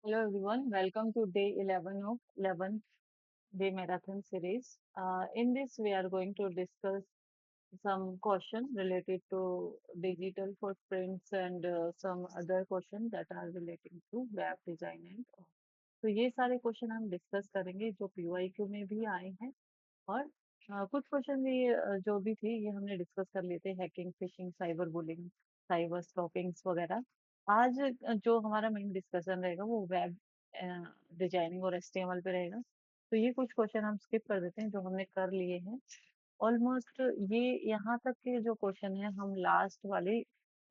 Hello everyone, welcome to day 11 of 11th day marathon series. In this, we are going to discuss some questions related to digital footprints and some other questions that are relating to web design and all. तो ये सारे question हम discuss करेंगे जो PYQ में भी आए हैं और कुछ क्वेश्चन भी जो भी थे ये हमने डिस्कस कर लिए थे hacking fishing cyber bullying cyber stockings वगैरह आज जो हमारा मेन डिस्कशन रहेगा वो वेब डिजाइनिंग और एचटीएमएल पे रहेगा तो ये कुछ क्वेश्चन हम स्किप कर देते हैं जो हमने कर लिए हैं ऑलमोस्ट ये यहाँ तक के जो क्वेश्चन है हम लास्ट वाले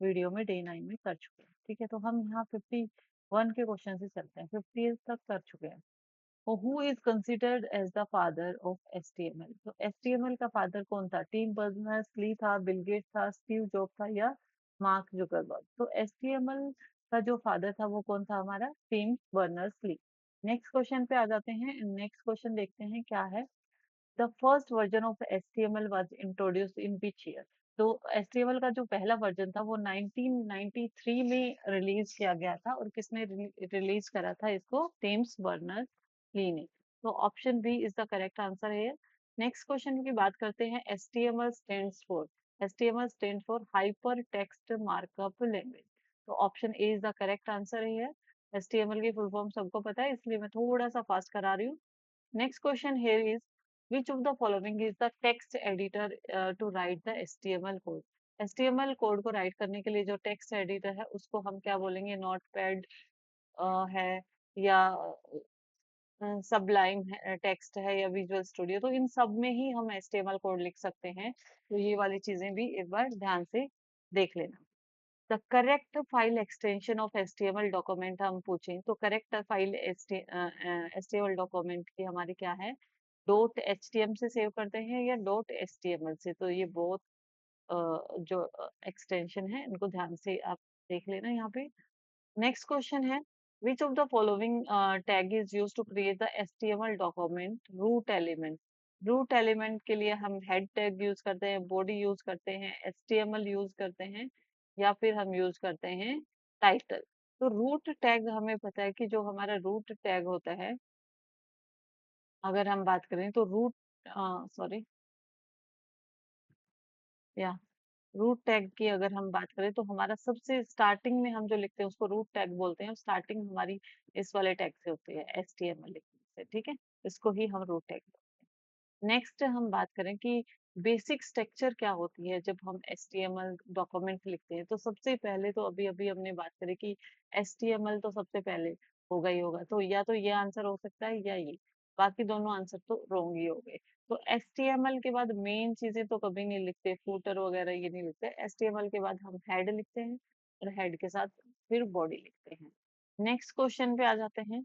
वीडियो में डे 9 में कर चुके हैं ठीक है तो हम यहाँ 51 के क्वेश्चन से चलते हैं 50 तक कर चुके हैं who is considered as the father of HTML तो एचटीएमएल का फादर कौन था टीम बर्नर्स ली था बिल गेट्स था स्टीव जॉब था या मार्क जुकरबर्ग तो एचटीएमएल का जो फादर था वो कौन था हमारा Tim Berners Lee next question पे आ जाते हैं नेक्स्ट क्वेश्चन देखते हैं क्या है the first version of HTML was introduced in which year तो HTML का जो पहला वर्जन था वो 1993 में रिलीज किया गया था और किसने रिलीज करा था इसको टेम्स बर्नर्स ली ने तो option B is the correct answer है नेक्स्ट क्वेश्चन की बात करते हैं HTML stands for HTML stand for hypertext markup language तो option A is the correct answer है HTML की फुल फॉर्म सबको पता है इसलिए मैं थोड़ा सा फास्ट करा रही हूँ next question here is which of the following is the text editor to write the HTML code HTML code को राइट करने के लिए जो टेक्स्ट एडिटर है उसको हम क्या बोलेंगे नोटपैड है या सबलाइम है टेक्स्ट है या विजुअल स्टूडियो तो इन सब में ही हम HTML कोड लिख सकते हैं तो ये वाली चीजें भी एक बार ध्यान से देख लेना the correct file extension of HTML document हम पूछें तो करेक्ट फाइल HTML डॉक्यूमेंट की हमारी क्या है डॉट HTML से सेव करते हैं या डॉट HTML से तो ये बहुत जो एक्सटेंशन है इनको ध्यान से आप देख लेना यहाँ पे नेक्स्ट क्वेश्चन है which of the following tag is use to create the HTML document root element के लिए हम हेड टैग यूज करते हैं बॉडी यूज करते हैं HTML यूज करते हैं या फिर हम यूज करते हैं टाइटल तो रूट टैग हमें पता है कि जो हमारा रूट टैग होता है अगर हम बात करें तो रूट सॉरी या रूट टैग की अगर हम बात करें तो हमारा सबसे स्टार्टिंग में हम जो लिखते हैं उसको रूट टैग बोलते हैं स्टार्टिंग हमारी इस वाले टैग से होती है HTML लिखने से ठीक है इसको ही हम रूट टैग नेक्स्ट हम बात करें कि बेसिक स्ट्रक्चर क्या होती है जब हम HTML डॉक्यूमेंट लिखते हैं तो सबसे पहले तो अभी अभी हमने बात करी कि HTML तो सबसे पहले होगा ही होगा तो या तो ये आंसर हो सकता है या ये बाकी दोनों आंसर तो रॉन्ग ही हो गए तो HTML के बाद मेन चीजें तो कभी नहीं लिखते फूटर वगैरह ये नहीं लिखते HTML के बाद हम हेड लिखते हैं और हेड के साथ फिर बॉडी लिखते हैं नेक्स्ट क्वेश्चन पे आ जाते हैं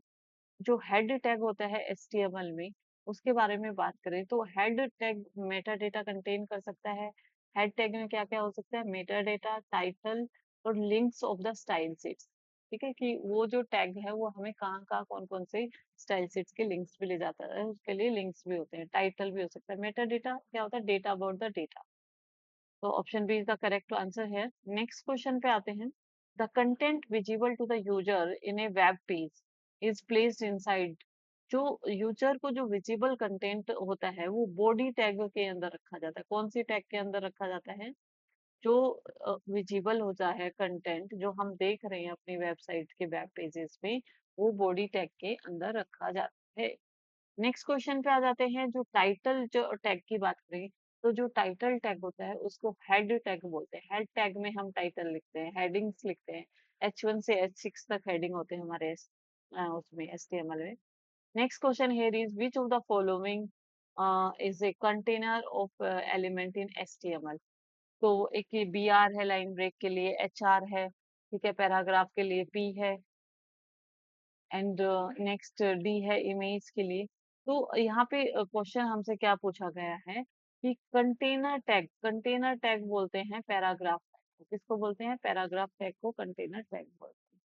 जो हेड टैग होता है HTML में उसके बारे में बात करें तो head tag Meta data contain कर सकता है हेड टैग में क्या क्या हो सकता है मेटा डेटा टाइटल और links of the style sheets ठीक है कि वो जो टैग है वो हमें कहाँ कहाँ कौन कौन से स्टाइल शीट्स के लिंक्स भी ले जाता है उसके लिए लिंक्स भी होते हैं टाइटल भी हो सकता है मेटा डेटा क्या होता है डेटा अबाउट द डेटा तो option B is the correct answer है नेक्स्ट क्वेश्चन पे आते हैं the content visible to the user in a web page is placed inside जो यूजर को जो विजिबल कंटेंट होता है वो बॉडी टैग के अंदर रखा जाता है कौन सी टैग के अंदर रखा जाता है जो विजिबल होता है कंटेंट जो हम देख रहे हैं अपनी वेबसाइट के वेब पेजेस पे वो बॉडी टैग के अंदर रखा जाता है नेक्स्ट क्वेश्चन पे आ जाते हैं जो टाइटल जो टैग की बात करें तो जो टाइटल टैग होता है उसको हेड टैग बोलते हैं हेड टैग में हम टाइटल लिखते हैं हेडिंग्स लिखते हैं H1 से H6 तक हेडिंग होते हैं हमारे उसमें HTML में next question here is which of the following is a container of element in HTML तो एक BR है लाइन ब्रेक के लिए HR है ठीक है पैराग्राफ के लिए P है एंड नेक्स्ट डी है इमेज के लिए तो यहाँ पे क्वेश्चन हमसे क्या पूछा गया है कि कंटेनर टैग बोलते हैं पैराग्राफ टैग किसको बोलते हैं पैराग्राफ टैग को कंटेनर टैग बोलते हैं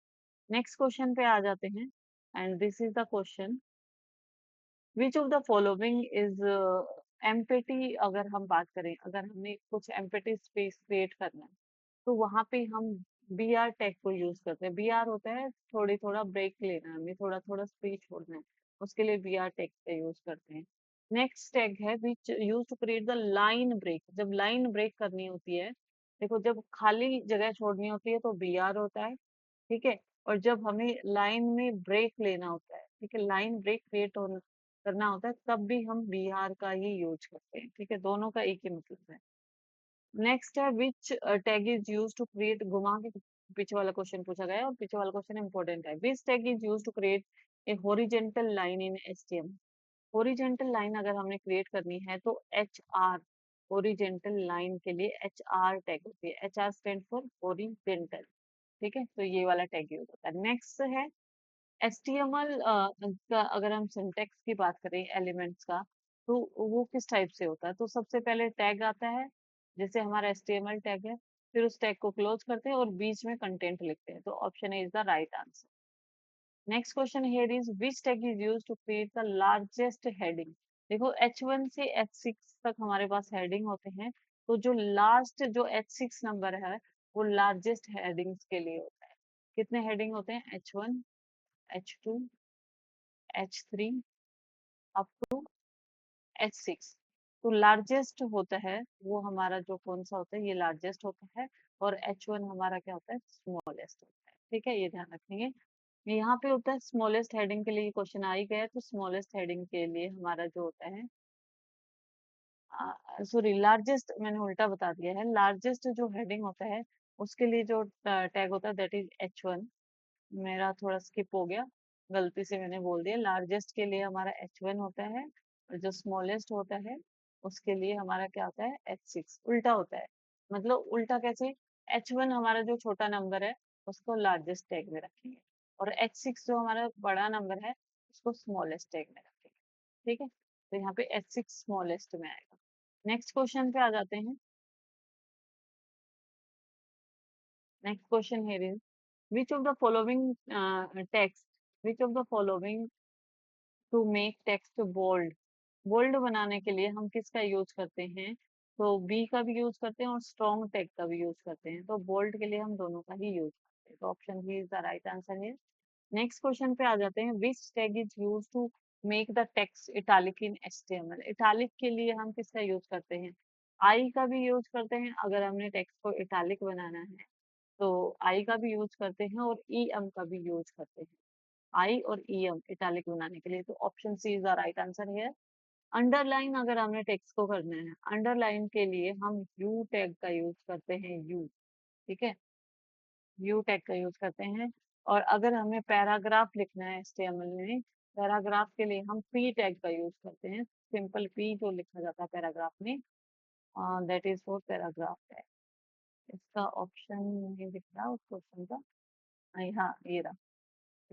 नेक्स्ट क्वेश्चन पे आ जाते हैं and this is the question which of the following is empty अगर हम बात करें अगर हमने कुछ एम्पटी स्पेस क्रिएट करना है तो वहां पे हम बी आर टैग को यूज करते हैं। बी आर होता है थोड़ी थोड़ा ब्रेक लेना, हमें थोड़ा थोड़ा स्पीड छोड़ना है, उसके लिए बी आर टैग का यूज करते हैं। नेक्स्ट टैग है which use to create the line break. जब लाइन ब्रेक करनी होती है, देखो जब खाली जगह छोड़नी होती है तो बी आर होता है, ठीक है। और जब हमें लाइन में ब्रेक लेना होता है, ठीक है, लाइन ब्रेक क्रिएट करना होता है, तब भी हम बी आर का ही यूज करते हैं, ठीक है, दोनों का एक ही मतलब है। नेक्स्ट है which tag is use to create, घुमा के पीछे वाला क्वेश्चन पूछा गया है और पीछे वाला क्वेश्चन इंपॉर्टेंट है। Which tag is use to create a horizontal line in HTML. Horizontal line अगर हमने क्रिएट करनी है तो एच आर, हॉरिजेंटल लाइन के लिए एच आर टैग होती है। H are stand for horizontal, ठीक है, तो ये वाला टैग यूज होता है। नेक्स्ट है एचटीएमएल का, अगर हम सिंटेक्स की बात करें एलिमेंट्स का, तो वो किस टाइप से होता है। तो सबसे पहले टैग आता है, जैसे हमारा एचटीएमएल टैग है, फिर उस टैग को क्लोज करते हैं और बीच में कंटेंट लिखते हैं, तो option A is the right answer. Next question here is which tag is used to create the largest heading. देखो H1 से H6 तक हमारे पास हेडिंग होते हैं, तो जो लास्ट जो H6 नंबर है वो लार्जेस्ट हेडिंग्स के लिए होता है। कितने हेडिंग होते हैं, H1, H2, H3 up to H6। तो लार्जेस्ट होता है वो हमारा जो कौन सा होता है, ये लार्जेस्ट होता है, और H1 हमारा क्या होता है, स्मॉलेस्ट होता है, ठीक है, ये ध्यान रखेंगे। यहाँ पे होता है स्मॉलेस्ट हेडिंग के लिए क्वेश्चन आ ही गया है, तो स्मॉलेस्ट हेडिंग के लिए हमारा जो होता है, सॉरी लार्जेस्ट मैंने उल्टा बता दिया है, लार्जेस्ट जो हेडिंग होता है उसके लिए जो टैग होता है दैट इज H1। मेरा थोड़ा स्किप हो गया, गलती से मैंने बोल दिया, लार्जेस्ट के लिए हमारा H1 होता है, और जो स्मॉलेस्ट होता है उसके लिए हमारा क्या होता है, H6। उल्टा होता है, मतलब उल्टा कैसे, H1 हमारा जो छोटा नंबर है उसको लार्जेस्ट टैग में रखेंगे, और H6 जो हमारा बड़ा नंबर है उसको स्मॉलेस्ट टैग में रखेंगे, ठीक है, तो यहाँ पे H6 स्मॉलेस्ट में आएगा। नेक्स्ट क्वेश्चन पे आ जाते हैं। Next question here is which of the following text, which of the following to make text bold. Bold बनाने के लिए हम किसका यूज करते हैं, तो बी का भी यूज करते हैं और स्ट्रॉन्ग टैग का भी यूज करते हैं, तो बोल्ड के लिए हम दोनों का ही यूज करते हैं, तो option B is the right answer है। नेक्स्ट क्वेश्चन पे आ जाते हैं। Which tag is use to make the text italic in HTML. Italic के लिए हम किसका यूज करते हैं, आई का भी यूज करते हैं अगर हमने टेक्स्ट को इटालिक बनाना है, तो आई का भी यूज करते हैं और ई एम का भी यूज करते हैं, आई और ई एम इटालिक बनाने के लिए, तो option C is the right answer है। अंडरलाइन अगर हमने टेक्स्ट को करना है, अंडरलाइन के लिए हम यू टैग का यूज करते हैं, यू, ठीक है, यू टैग का यूज करते हैं। और अगर हमें पैराग्राफ लिखना है एचटीएमएल में, पैराग्राफ के लिए हम पी टैग का यूज करते हैं, सिंपल पी जो लिखा जाता है पैराग्राफ में, that is for paragraph tag. इसका ऑप्शन नहीं दिख रहा उस क्वेश्चन का, हाँ ये रहा।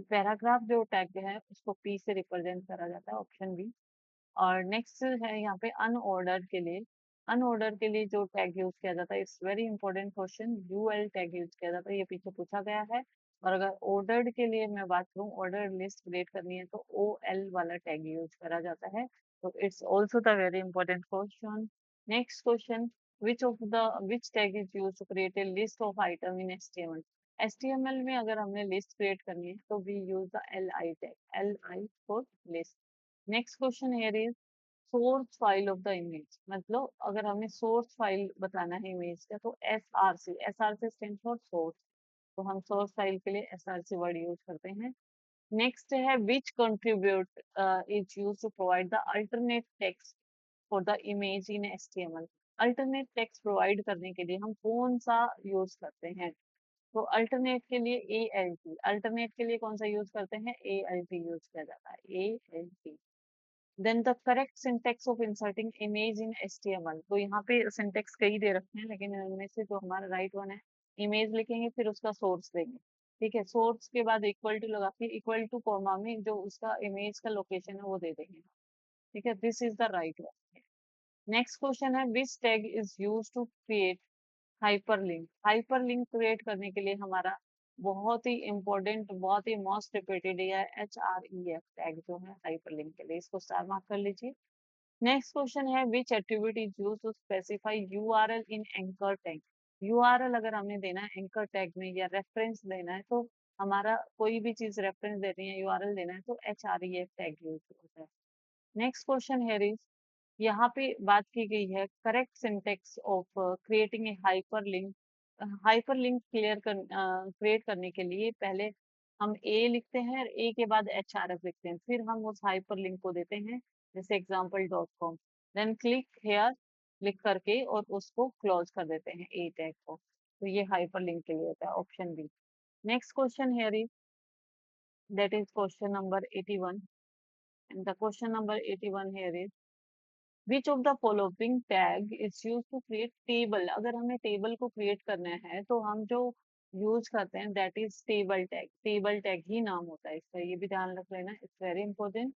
पैराग्राफ जो टैग है उसको पी से रिप्रेजेंट करा जाता है, ऑप्शन बी। और नेक्स्ट है यहाँ पे अनऑर्डर्ड के लिए, अनऑर्डर के लिए जो टैग यूज किया जाता है, it's very important question, UL tag use किया जाता है, ये पीछे पूछा गया है। और अगर ऑर्डर्ड के लिए मैं बात करूँ, ऑर्डर लिस्ट क्रिएट करनी है तो ओ एल वाला टैग यूज करा जाता है, तो it's also the very important question. Next question, which tag is use to create a list of item in HTML. HTML में अगर हमने लिस्ट क्रिएट करनी है तो we use the L I tag, L I for list. Next question here is source file of the image, मतलब अगर हमें source file बताना है इमेज का तो S R C, S R C stand for source, तो हम source file के लिए S R C word use करते हैं। नेक्स्ट है which attribute is use to provide the alternate text for the image in HTML. Alternate text provide करने के लिए हम कौन सा यूज करते हैं, तो अल्टरनेट के लिए ए एल टी, अल्टरनेट के लिए कौन सा यूज करते हैं, ए एल टी यूज किया जाता है, A L T. Then the correct syntax of inserting image in HTML, तो यहाँ पे सिंटेक्स कई दे रखे हैं लेकिन इनमें से जो हमारा राइट वन है, इमेज लिखेंगे फिर उसका सोर्स देंगे, ठीक है, सोर्स के बाद इक्वल टू लगा के इक्वल टू कॉमा में जो उसका इमेज का लोकेशन है वो दे देंगे, ठीक है, this is the right one. Next question है which tag is use to create hyperlink. Hyperlink create करने के लिए हमारा बहुत ही इंपॉर्टेंट, बहुत ही मोस्ट रिपीटेड है H R E F tag जो है हाइपरलिंक के लिए, इसको स्टार मार्क कर लीजिए। नेक्स्ट क्वेश्चन है which attribute is used to specify URL in anchor tag. URL अगर हमें देना है एंकर टैग में या रेफरेंस देना है, तो हमारा कोई भी चीज रेफरेंस देनी है, यूआरएल देना है, तो href टैग यूज होता है। नेक्स्ट क्वेश्चन हियर इज, यहाँ पे बात की गई है correct syntax of creating a hyperlink. Hyperlink create करने के लिए पहले हम ए लिखते हैं, ए के बाद href लिखते हैं, फिर हम उस हाइपरलिंक को देते हैं, जैसे example.com, देन क्लिक हेयर लिख करके और उसको क्लोज कर देते हैं ए टैग को। तो ये हाइपरलिंक के लिए होता है, option B. Next question here is, that is question number 81, and the question number 81 here is, which of the following tag is use to create table. अगर हमें टेबल को क्रिएट करना है तो हम जो यूज करते हैं that is table tag. Table tag ही नाम होता है इसका, ये भी ध्यान रख लेना, इट्स वेरी इंपॉर्टेंट।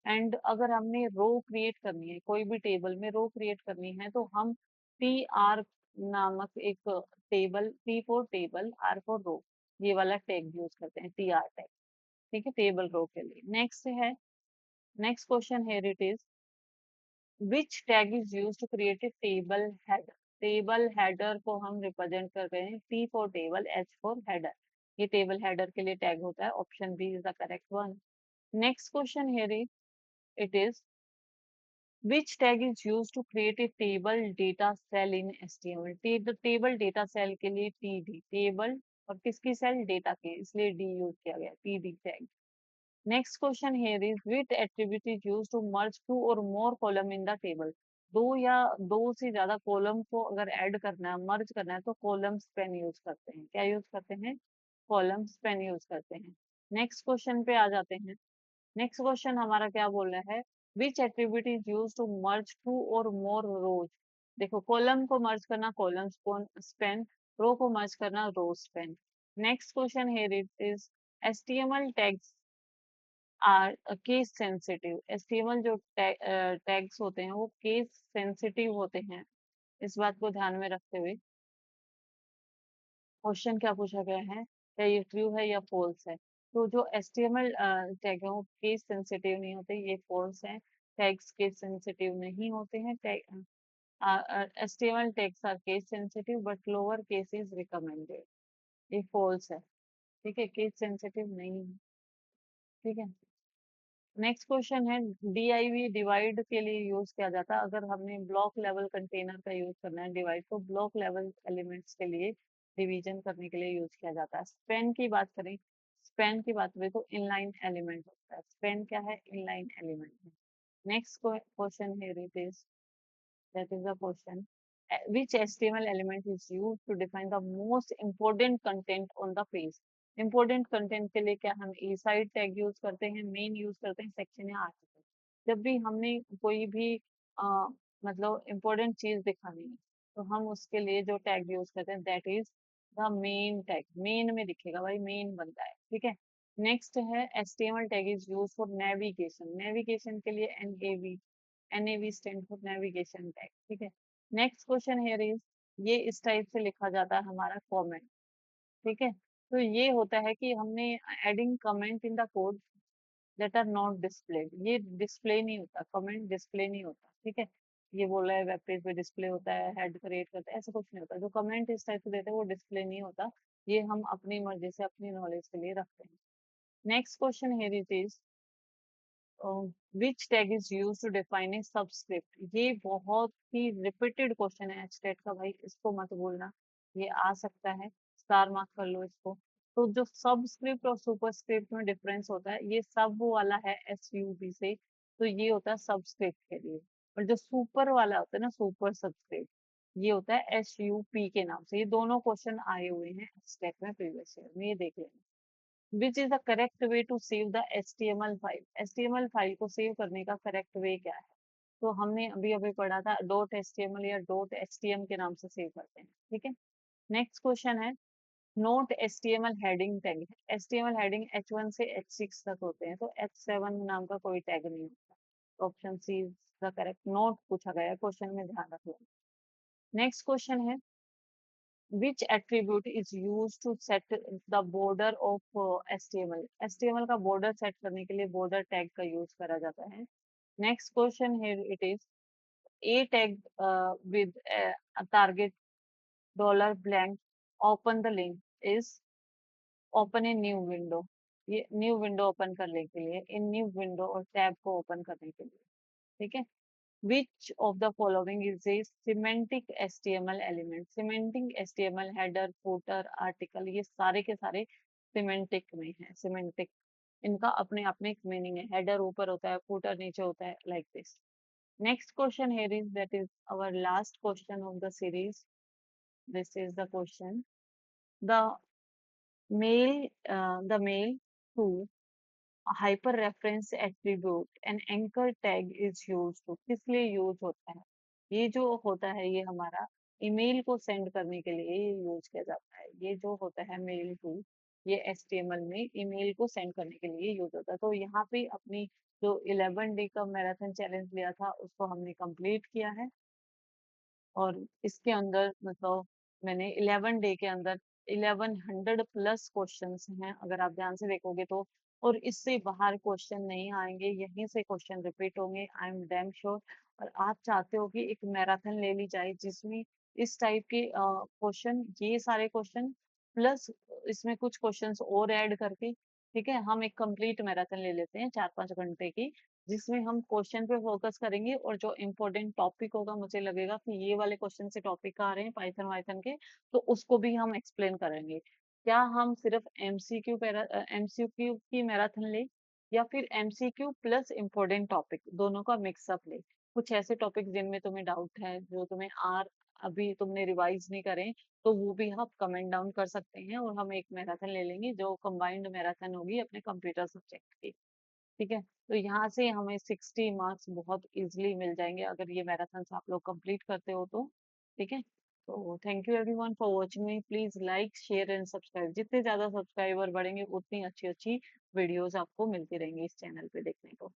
एंड अगर हमने रो क्रिएट करनी है, कोई भी टेबल में रो क्रिएट करनी है, तो हम टी आर नामक एक table, T for table, R for row, ये वाला टैग यूज करते हैं, टी आर टैग। ठीक है, टेबल रो के लिए। नेक्स्ट है, नेक्स्ट क्वेश्चन है, it is which tag is use to create a table header. Table header को हम रिप्रेजेंट कर रहे हैं, T for table, H for header, ये टेबल हेडर के लिए टैग होता है, option B is the correct one. Next question here is, it is which tag is used to create a table data cell in HTML। Table data cell के लिए TD, table, और किसकी cell, data के, इसलिए D use किया गया, TD tag. Next question here is, which attribute is used to merge two और more column in the table. दो या दो से ज्यादा कॉलम को अगर ऐड करना है, मर्ज करना है, तो कॉलम स्पैन यूज करते हैं। क्या यूज करते हैं, कॉलम स्पैन यूज करते हैं। नेक्स्ट क्वेश्चन पे आ जाते हैं। नेक्स्ट क्वेश्चन हमारा क्या बोल रहा है, which attribute is use to merge two और मोर रोज। देखो, कॉलम को मर्ज करना कॉलम स्पैन, रो को मर्ज करना row span. Next question here it is, HTML tags are case sensitive. HTML जो टैग्स होते हैं वो केस सेंसिटिव होते हैं। इस बात को ध्यान में रखते हुए क्वेश्चन क्या पूछा गया है, क्या ये ट्रू है या फॉल्स है। तो जो HTML टैग है वो केस सेंसिटिव नहीं होते, ये फॉल्स है। टैग्स केस सेंसिटिव नहीं होते हैं। HTML tags are case sensitive but lower case is recommended, ये फॉल्स है। ठीक है, केस सेंसिटिव नहीं है। ठीक है। नेक्स्ट क्वेश्चन है, DIV डिवाइड के लिए यूज किया जाता है। अगर हमने ब्लॉक लेवल कंटेनर का यूज करना है डिवाइड, तो ब्लॉक लेवल एलिमेंट्स के लिए डिवीजन करने के लिए यूज किया जाता है। स्पेन की बात करें, स्पेन की बात करें तो इनलाइन एलिमेंट होता है। स्पेन क्या है, इनलाइन एलिमेंट है। Next question here it is, that is the question, which HTML element is used to define the most important content on the page। important content के लिए क्या हम ए साइड टैग यूज करते हैं, main use करते हैं, section या article. जब भी हमने कोई भी मतलब important चीज दिखानी है, तो हम उसके लिए जो टैग यूज करते हैं that is the main tag. Main में दिखेगा भाई, मेन बनता है। ठीक है। नेक्स्ट है, HTML tag is use for navigation. Navigation के लिए NAV stand for navigation tag. ठीक है। नेक्स्ट क्वेश्चन हियर इज, ये इस टाइप से लिखा जाता है हमारा कमेंट। ठीक है। तो ये होता है कि हमने adding comment in the code that are not displayed, ये डिस्प्ले नहीं होता, कमेंट डिस्प्ले नहीं होता। ठीक है। ये बोल रहा है वेब पेज पे डिस्प्ले होता है, हेड क्रिएट करता है, ऐसा कुछ नहीं होता। जो कमेंट इस टाइप से देते हैं वो डिस्प्ले नहीं होता, ये हम अपनी मर्जी से अपनी नॉलेज के लिए रखते हैं। Next question here it is, which tag is use to define a subscript. ये बहुत ही रिपीटेड क्वेश्चन है एचटेट का भाई, इसको मत भूलना, ये आ सकता है, स्टार मार्क कर लो इसको। तो जो सबस्क्रिप्ट और सुपरस्क्रिप्ट में डिफरेंस होता है, ये सब वाला है SUP से, तो ये होता है सबस्क्रिप्ट के लिए। और जो सुपर वाला होता है ना, सुपर सबस्क्रिप्ट, ये होता है SUP के नाम से। ये दोनों क्वेश्चन आए हुए हैं एचटेट में प्रीवियस ईयर में, ये देख लेना। Which is the correct way to save the HTML file. HTML file को सेव करने का करेक्ट वे क्या है, तो हमने अभी अभी पढ़ा था डॉट HTML या डॉट HTM के नाम से सेव करते हैं। ठीक है। नेक्स्ट क्वेश्चन है, note HTML heading tag. HTML heading H1 से H6 तक होते हैं, तो H7 नाम का कोई टैग नहीं होता। Option C is the correct. Note पूछा गया है क्वेश्चन में, ध्यान रख लो। नेक्स्ट क्वेश्चन है, which attribute is used to set the border of HTML। HTML का border सेट करने के लिए border tag का यूज करा जाता है। Next question here it is, a tag with a target dollar blank open the link is open a new window. ये new window open करने के लिए, इन न्यू विंडो और टैब को ओपन करने के लिए, ठीक है। Which of the following is a semantic HTML element. Semantic HTML header, footer, article, ये सारे के सारे सिमेंटिक में है। सिमेंटिक, इनका अपने आप में एक मीनिंग है। हेडर ऊपर होता है, फूटर नीचे होता है, like this. Next question here is, that is our last question of the series. This is the question. The mail to hyper reference attribute and anchor tag is use to, किस लिए use होता है? ये जो होता है ये हमारा ईमेल को सेंड करने के लिए ये यूज किया जाता है। ये जो होता है मेल टू, ये एचटीएमएल में ईमेल को सेंड करने के लिए यूज होता है। तो यहाँ पे अपनी जो 11 डे का मैराथन चैलेंज लिया था उसको हमने कंप्लीट किया है। और इसके अंदर मतलब मैंने 11 डे के अंदर 1100 प्लस क्वेश्चंस हैं, अगर आप ध्यान से देखोगे तो। और इससे बाहर क्वेश्चन नहीं आएंगे, यहीं से क्वेश्चन रिपीट होंगे, आई एम डैम श्योर। और आप चाहते हो कि एक मैराथन ले ली जाए जिसमें इस टाइप के क्वेश्चन, ये सारे क्वेश्चन प्लस इसमें कुछ क्वेश्चंस और ऐड करके, ठीक है, हम एक कंप्लीट मैराथन ले लेते हैं 4-5 घंटे की, जिसमें हम क्वेश्चन पे फोकस करेंगे और जो इम्पोर्टेंट टॉपिक होगा, मुझे लगेगा कि ये वाले क्वेश्चन से टॉपिक आ रहे हैं पाइथन वाइथन के, तो उसको भी हम एक्सप्लेन करेंगे। क्या हम सिर्फ एमसीक्यू की मैराथन ले, या फिर एमसीक्यू प्लस इम्पोर्टेंट टॉपिक दोनों का मिक्सअप ले? कुछ ऐसे टॉपिक जिनमें तुम्हें डाउट है, जो तुम्हें आर अभी तुमने रिवाइज नहीं करे, तो वो भी आप कमेंट डाउन कर सकते हैं और हम एक मैराथन ले लेंगे जो कंबाइंड मैराथन होगी अपने कंप्यूटर सब्जेक्ट की। ठीक है, तो यहाँ से हमें 60 मार्क्स बहुत इजीली मिल जाएंगे अगर ये मैराथन आप लोग कंप्लीट करते हो तो। ठीक है, तो thank you everyone for watching me. Please like, share and subscribe. जितने ज्यादा सब्सक्राइबर बढ़ेंगे उतनी अच्छी अच्छी वीडियोस आपको मिलती रहेंगी इस चैनल पे देखने को।